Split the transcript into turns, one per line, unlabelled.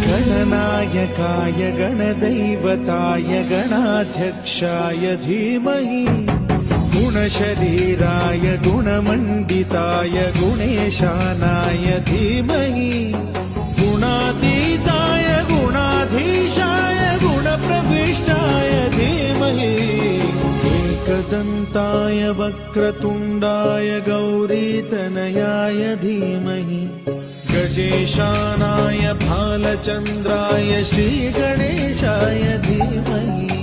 गणनायकाय गणदैवताय गणाध्यक्षाय धीमहि गुणशरीराय गुणमण्डिताय गुणेशानाय धीमहि गुणातीताय गुणाधीशाय गुणप्रविष्टाय धीमहि एकदन्ताय वक्रतुण्डाय गौरीतनयाय धीमहि गजेशानाय भालचन्द्राय श्रीगणेशाय धीमहि